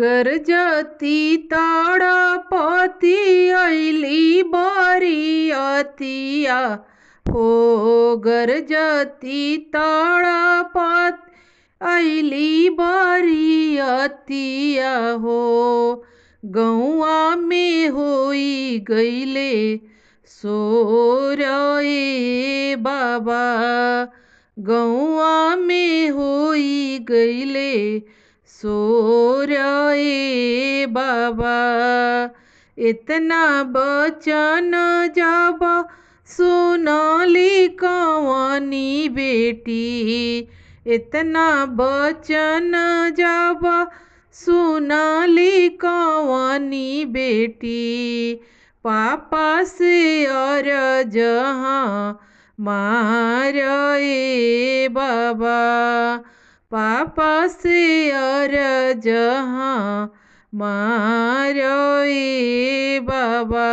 गरजती ताड़पती अइली बरियतिया हो। गरजती ताड़पत अइली बरियतिया हो। गौआ में होई गईले सोर ए बाबा। गौआ में होई गईले सोर ए बाबा। इतना बचन जब सुनली कवनी बेटी। इतना बचन जब सुनली कवनी बेटी। पापा से अरज मार ए बाबा। पापा से अरज मार ए बाबा।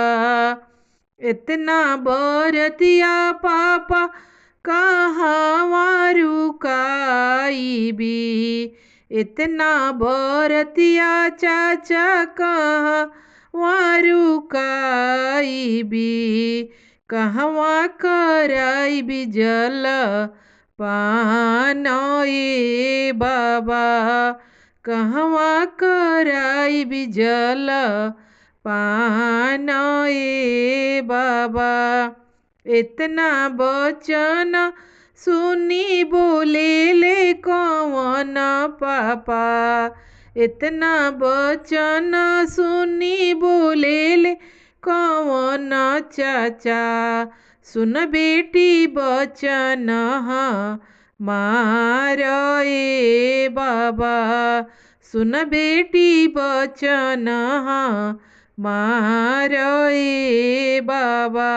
इतना बरतिया पापा कहवा रुकाईबी। इतना बरतिया चाचा कहवा रुकाईबी। कहवा कराईबी जल पान ए बाबा। कहवा कराईबी जल पान ए बाबा। इतना बचन सुनी बोले ले कवन पापा। इतना बचन सुनी बोले ले कवन चाचा। सुन बेटी बचन मार ए बाबा। सुन बेटी बचन मार ए बाबा।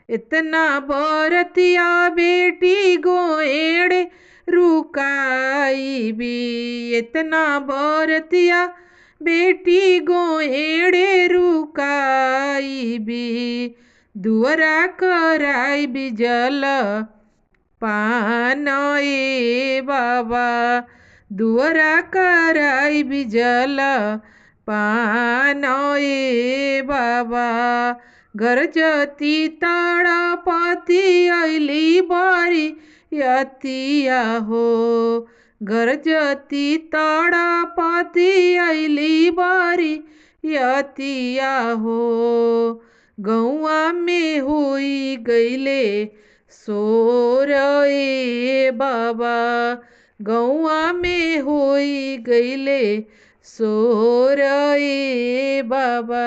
इतना बरतिया बेटी गोएड़े रुकाईबी। इतना बरतिया बेटी गोएड़े रुकाईबी। दुअरा कराईबी जल पान ए बाबा। दुअरा कराईबी जल पान ए बाबा। गरजती ताड़पती अइली बरियतिया हो। गरजती ताड़पती अइली बरियतिया हो। गौआ में होई गईले सोर ए बाबा। गौआ में होई गईले सोर ए बाबा।